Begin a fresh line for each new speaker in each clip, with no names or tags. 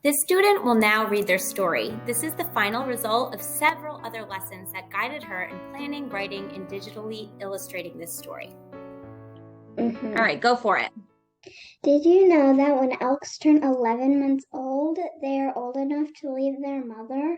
This student will now read their story. This is the final result of several other lessons that guided her in planning, writing, and digitally illustrating this story. All right, go for it.
Did you know that when elks turn 11 months old, they are old enough to leave their mother?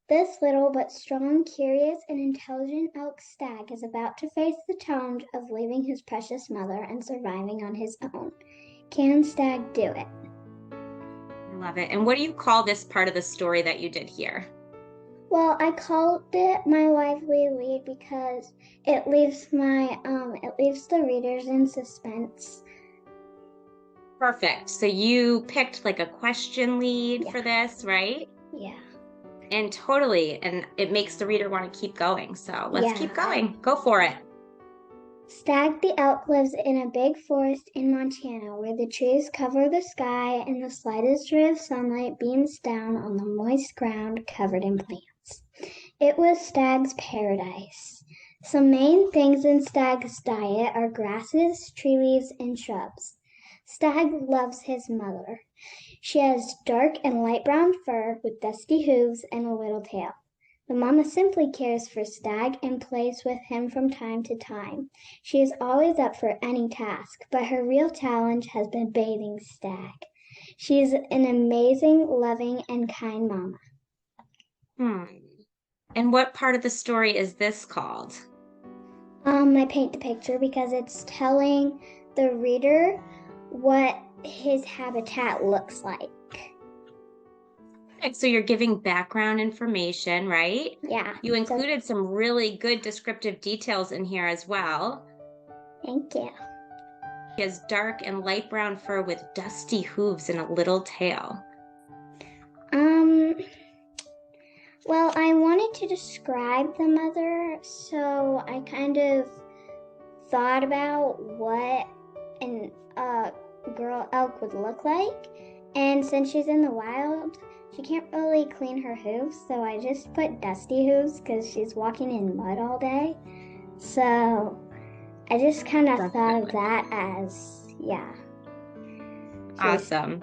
This little but strong, curious, and intelligent elk Stag is about to face the challenge of leaving his precious mother and surviving on his own. Can Stag do it?
I love it. And what do you call this part of the story that you did here?
Well, I called it my lively lead because it leaves the readers in suspense.
Perfect. So you picked like a question lead for this, right?
Yeah.
And totally. And it makes the reader want to keep going. So let's keep
Yeah.
going. Go for it.
Stag the elk lives in a big forest in Montana where the trees cover the sky and the slightest ray of sunlight beams down on the moist ground covered in plants. It was Stag's paradise. Some main things in Stag's diet are grasses, tree leaves, and shrubs. Stag loves his mother. She has dark and light brown fur with dusty hooves and a little tail. The mama simply cares for Stag and plays with him from time to time. She is always up for any task, but her real challenge has been bathing Stag. She is an amazing, loving, and kind mama.
And what part of the story is this called?
I paint the picture because it's telling the reader what his habitat looks like.
So you're giving background information, right?
Yeah.
You included some really good descriptive details in here as well.
Thank you.
He has dark and light brown fur with dusty hooves and a little tail.
Well, I wanted to describe the mother, so I kind of thought about what a girl elk would look like. And since she's in the wild, she can't really clean her hooves, so I just put dusty hooves because she's walking in mud all day. So I just kind of thought of that as, yeah.
Awesome.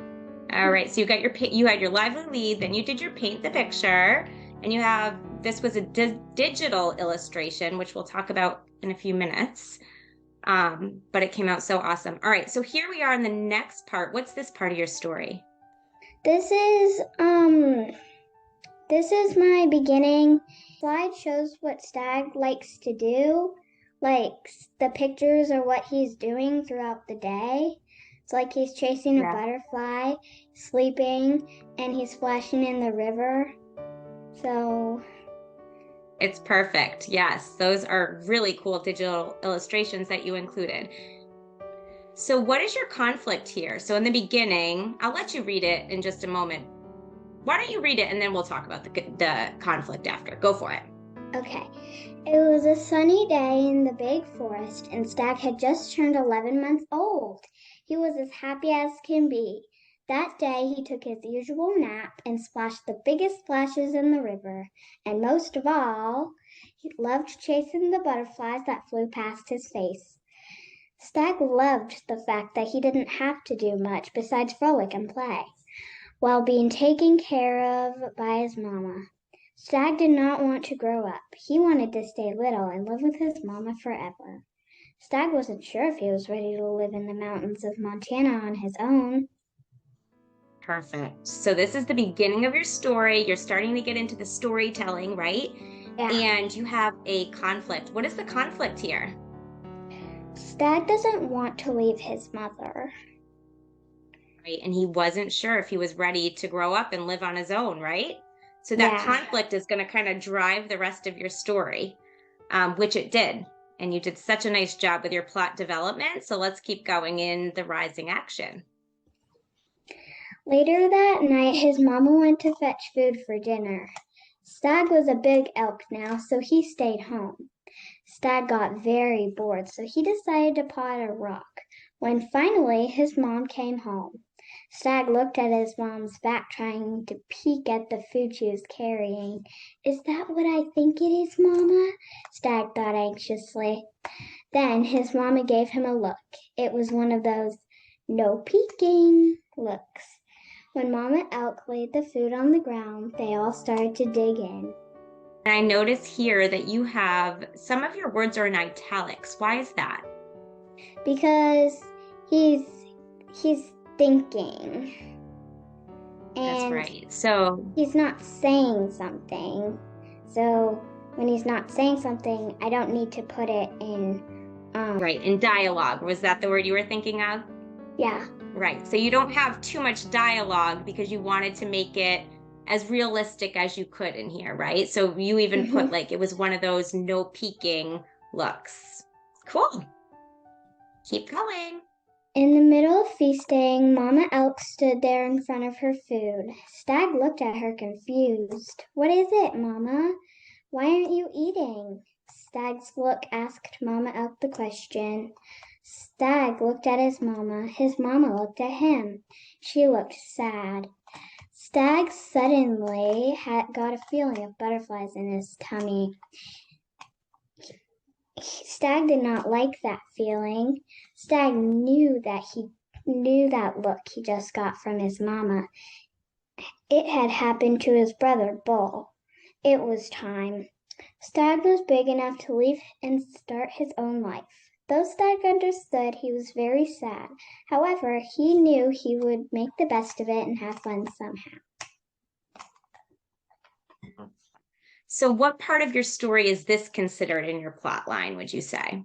All right, so you had your lively lead, then you did your paint the picture, and this was a digital illustration, which we'll talk about in a few minutes. But it came out so awesome. All right, so here we are in the next part. What's this part of your story?
This is my beginning. Slide shows what Stag likes to do. Like the pictures are what he's doing throughout the day. It's like he's chasing a butterfly, sleeping, and he's splashing in the river. So
it's perfect. Yes, those are really cool digital illustrations that you included. So what is your conflict here? So in the beginning, I'll let you read it in just a moment. Why don't you read it and then we'll talk about the conflict after. Go for it.
Okay. It was a sunny day in the big forest, and Stag had just turned 11 months old. He was as happy as can be. That day he took his usual nap and splashed the biggest splashes in the river. And most of all, he loved chasing the butterflies that flew past his face. Stag loved the fact that he didn't have to do much besides frolic and play, while being taken care of by his mama. Stag did not want to grow up. He wanted to stay little and live with his mama forever. Stag wasn't sure if he was ready to live in the mountains of Montana on his own.
Perfect. So this is the beginning of your story. You're starting to get into the storytelling, right?
Yeah.
And you have a conflict. What is the conflict here?
Stag doesn't want to leave his mother.
Right. And he wasn't sure if he was ready to grow up and live on his own, right? So that conflict is going to kind of drive the rest of your story, which it did. And you did such a nice job with your plot development. So let's keep going in the rising action.
Later that night, his mama went to fetch food for dinner. Stag was a big elk now, so he stayed home. Stag got very bored, so he decided to paw at a rock. When finally his mom came home, Stag looked at his mom's back, trying to peek at the food she was carrying. Is that what I think it is, Mama? Stag thought anxiously. Then his mama gave him a look. It was one of those no peeking looks. When Mama Elk laid the food on the ground, they all started to dig in.
And I notice here that you have some of your words are in italics. Why is that?
Because he's thinking.
That's
And
right. So
he's not saying something. So when he's not saying something, I don't need to put it in
right, in dialogue. Was that the word you were thinking of?
Yeah.
Right. So you don't have too much dialogue because you wanted to make it as realistic as you could in here, right? So you even put like it was one of those no peeking looks. Cool. Keep going.
In the middle of feasting, Mama Elk stood there in front of her food. Stag looked at her confused. What is it, Mama? Why aren't you eating? Stag's look asked Mama Elk the question. Stag looked at his mama. His mama looked at him. She looked sad. Stag suddenly got a feeling of butterflies in his tummy. Stag did not like that feeling. Stag knew that look he just got from his mama. It had happened to his brother, Bull. It was time. Stag was big enough to leave and start his own life. Though Stag understood, he was very sad. However, he knew he would make the best of it and have fun somehow.
So what part of your story is this considered in your plot line, would you say?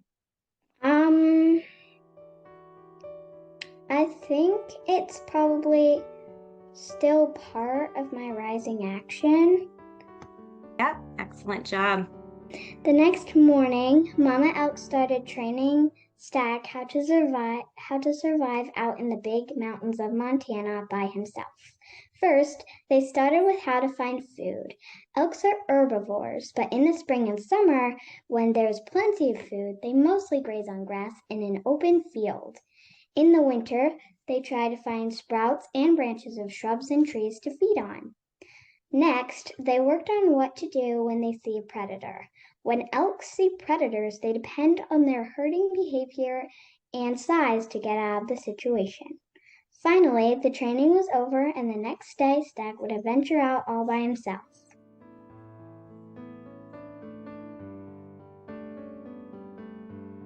I think it's probably still part of my rising action.
Yep, excellent job.
The next morning, Mama Elk started training Stag how to survive out in the big mountains of Montana by himself. First, they started with how to find food. Elks are herbivores, but in the spring and summer, when there's plenty of food, they mostly graze on grass in an open field. In the winter, they try to find sprouts and branches of shrubs and trees to feed on. Next, they worked on what to do when they see a predator. When elks see predators, they depend on their herding behavior and size to get out of the situation. Finally, the training was over, and the next day, Stag would venture out all by himself.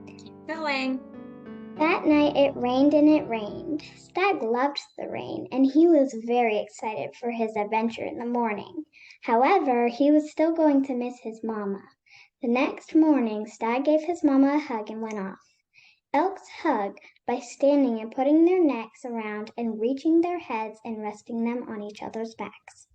Keep going.
That night it rained and it rained. Stag loved the rain, and he was very excited for his adventure in the morning. However, he was still going to miss his mama. The next morning, Stag gave his mama a hug and went off. Elks hug by standing and putting their necks around and reaching their heads and resting them on each other's backs.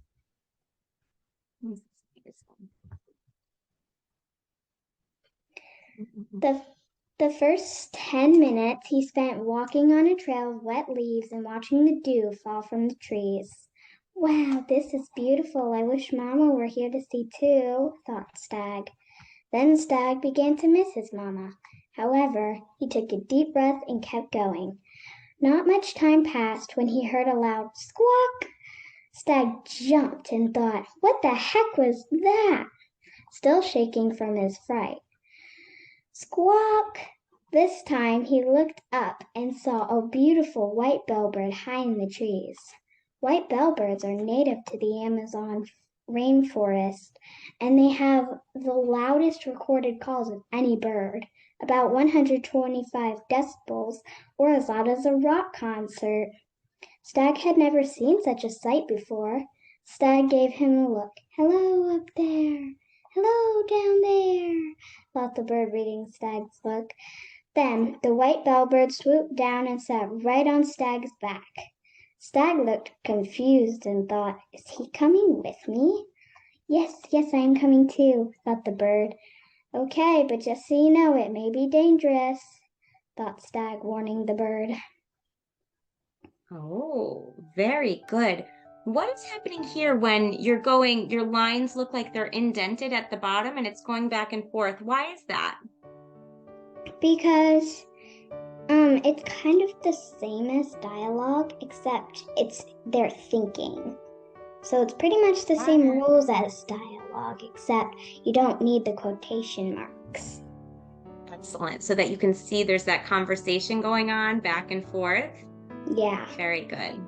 The first 10 minutes he spent walking on a trail of wet leaves and watching the dew fall from the trees. Wow, this is beautiful. I wish Mama were here to see too, thought Stag. Then Stag began to miss his Mama. However, he took a deep breath and kept going. Not much time passed when he heard a loud squawk. Stag jumped and thought, what the heck was that? Still shaking from his fright. Squawk! This time he looked up and saw a beautiful white bellbird high in the trees. White bellbirds are native to the Amazon rainforest, and they have the loudest recorded calls of any bird, about 125 decibels, or as loud as a rock concert. Stag had never seen such a sight before. Stag gave him a look. Hello up there. Hello down there, thought the bird reading Stag's look. Then the white bellbird swooped down and sat right on Stag's back. Stag looked confused and thought, is he coming with me? Yes, I am coming too, thought the bird. Okay, but just so you know, it may be dangerous, thought Stag, warning the bird.
Oh, very good. What is happening here when you're going, your lines look like they're indented at the bottom and it's going back and forth? Why is that?
Because it's kind of the same as dialogue, except they're thinking. So it's pretty much the same rules as dialogue, except you don't need the quotation marks.
Excellent. So that you can see there's that conversation going on back and forth.
Yeah.
Very good.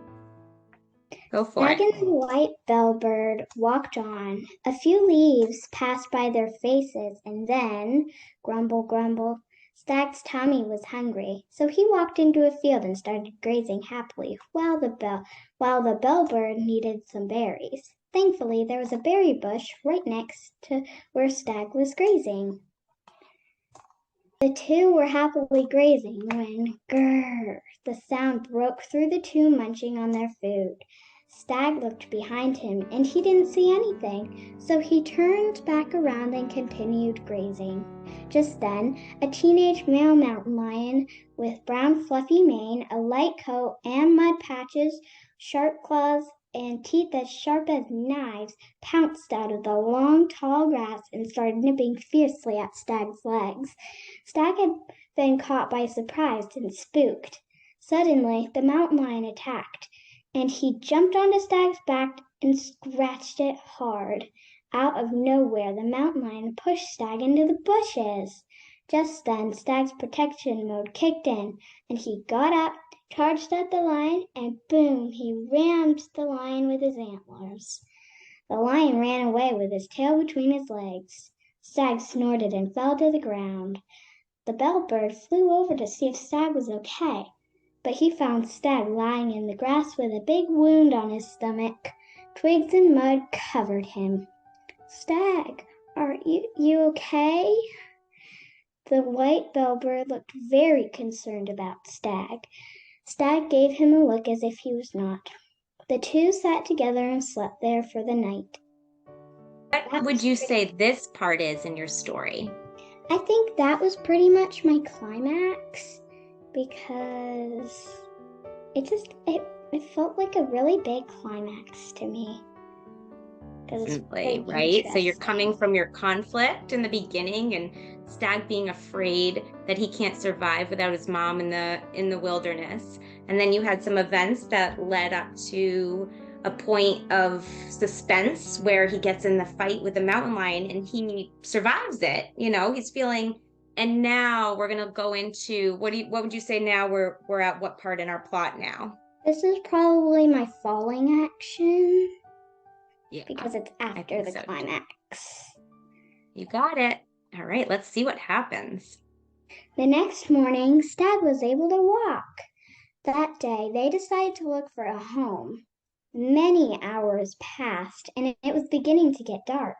Go for
Stag
it.
and the white bellbird walked on. A few leaves passed by their faces, and then, grumble, grumble, Stag's tummy was hungry, so he walked into a field and started grazing happily while the bellbird needed some berries. Thankfully, there was a berry bush right next to where Stag was grazing. The two were happily grazing when, grrr, the sound broke through the two munching on their food. Stag looked behind him and he didn't see anything, so he turned back around and continued grazing. Just then, a teenage male mountain lion with brown fluffy mane, a light coat, and mud patches, sharp claws, and teeth as sharp as knives pounced out of the long, tall grass and started nipping fiercely at Stag's legs. Stag had been caught by surprise and spooked. Suddenly, the mountain lion attacked, and he jumped onto Stag's back and scratched it hard. Out of nowhere, the mountain lion pushed Stag into the bushes. Just then, Stag's protection mode kicked in, and he got up, charged at the lion, and boom, he rammed the lion with his antlers. The lion ran away with his tail between his legs. Stag snorted and fell to the ground. The bellbird flew over to see if Stag was okay, but he found Stag lying in the grass with a big wound on his stomach. Twigs and mud covered him. Stag, are you okay? The white bellbird looked very concerned about Stag. Stag gave him a look as if he was not. The two sat together and slept there for the night.
What would you say this part is in your story?
I think that was pretty much my climax because it felt like a really big climax to me.
Definitely, right? So you're coming from your conflict in the beginning and Stag being afraid that he can't survive without his mom in the wilderness. And then you had some events that led up to a point of suspense where he gets in the fight with the mountain lion and he survives it. He's feeling. And now we're gonna go into what would you say now we're at what part in our plot now?
This is probably my falling action.
Yeah,
because it's after the climax.
You got it. All right, let's see what happens.
The next morning, Stag was able to walk. That day, they decided to look for a home. Many hours passed, and it was beginning to get dark.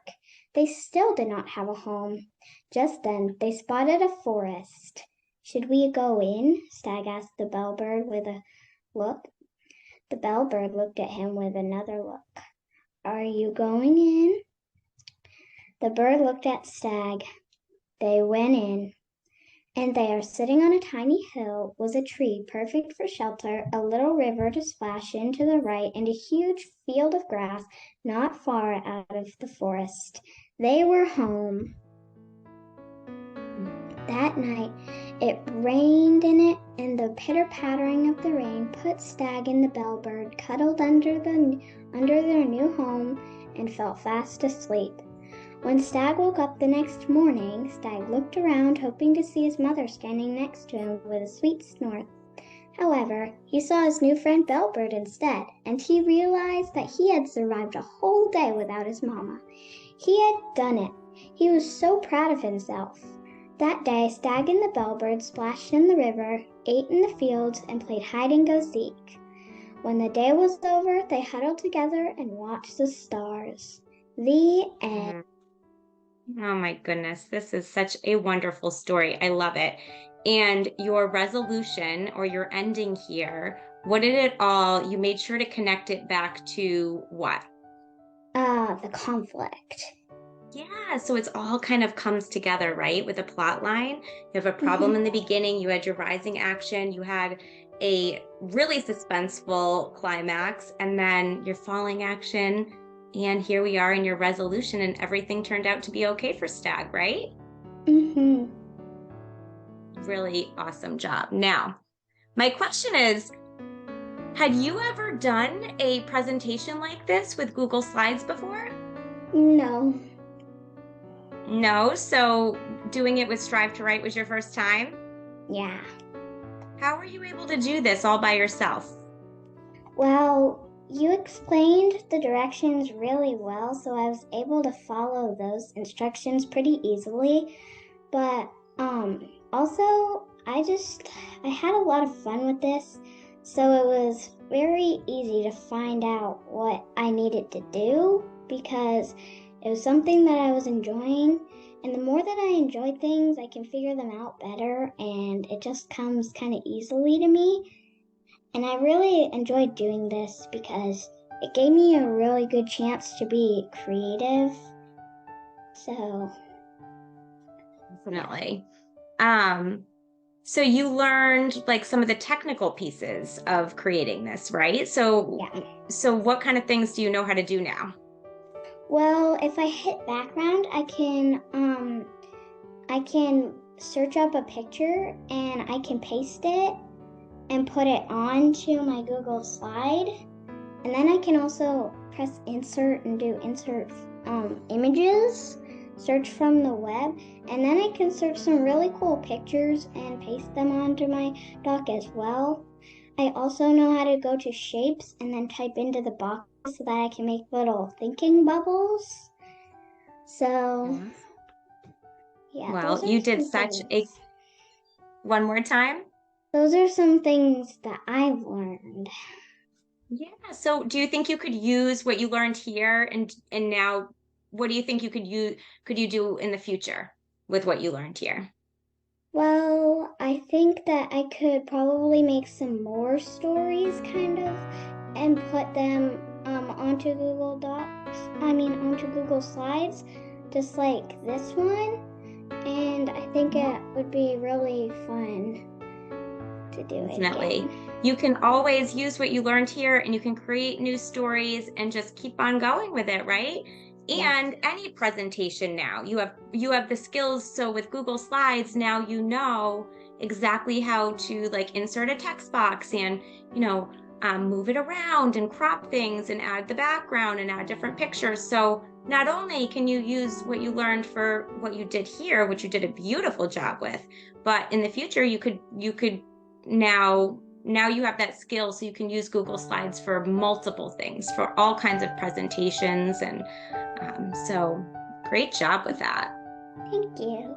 They still did not have a home. Just then, they spotted a forest. Should we go in? Stag asked the bellbird with a look. The bellbird looked at him with another look. Are you going in? The bird looked at Stag. They went in, and there, sitting on a tiny hill, was a tree perfect for shelter, a little river to splash in to the right, and a huge field of grass not far out of the forest. They were home. That night, it rained in it, and the pitter-pattering of the rain put Stag and the bellbird cuddled under their new home and fell fast asleep. When Stag woke up the next morning, Stag looked around, hoping to see his mother standing next to him with a sweet snort. However, he saw his new friend Bellbird instead, and he realized that he had survived a whole day without his mama. He had done it. He was so proud of himself. That day, Stag and the bellbird splashed in the river, ate in the fields, and played hide-and-go-seek. When the day was over, they huddled together and watched the stars. The end.
Oh my goodness, this is such a wonderful story. I love it. And your resolution or your ending here, what did it all, you made sure to connect it back to what?
The conflict.
Yeah, so it's all kind of comes together, right? With a plot line. You have a problem in the beginning, you had your rising action, you had a really suspenseful climax, and then your falling action. And here we are in your resolution, and everything turned out to be okay for Stag, right? Really awesome job. Now, my question is, had you ever done a presentation like this with Google Slides before?
No.
No? So doing it with Strive to Write was your first time?
Yeah.
How were you able to do this all by yourself?
Well, you explained the directions really well, so I was able to follow those instructions pretty easily. But also, I had a lot of fun with this, so it was very easy to find out what I needed to do because it was something that I was enjoying. And the more that I enjoy things, I can figure them out better, and it just comes kind of easily to me. And I really enjoyed doing this because it gave me a really good chance to be creative. So,
Definitely. So you learned like some of the technical pieces of creating this, right?
yeah.
So what kind of things do you know how to do now?
Well, if I hit background, I can search up a picture and I can paste it and put it onto my Google slide. And then I can also press insert and do insert images, search from the web, and then I can search some really cool pictures and paste them onto my doc as well. I also know how to go to shapes and then type into the box so that I can make little thinking bubbles. So, yeah,
Well, you did one more time?
those are some things that I've learned.
Yeah. So do you think you could use what you learned here and now what do you think could you do in the future with what you learned here?
Well, I think that I could probably make some more stories, kind of, and put them onto Google Docs. Onto Google Slides, just like this one. And I think it would be really fun to do it
Definitely.
again.
You can always use what you learned here and you can create new stories and just keep on going with it, right?
Yeah.
And any presentation now, you have the skills. So with Google Slides, now you know exactly how to like insert a text box and, you know, move it around and crop things and add the background and add different pictures. So not only can you use what you learned for what you did here, which you did a beautiful job with, but in the future you could now you have that skill so you can use Google Slides for multiple things, for all kinds of presentations. And so great job with that.
Thank you.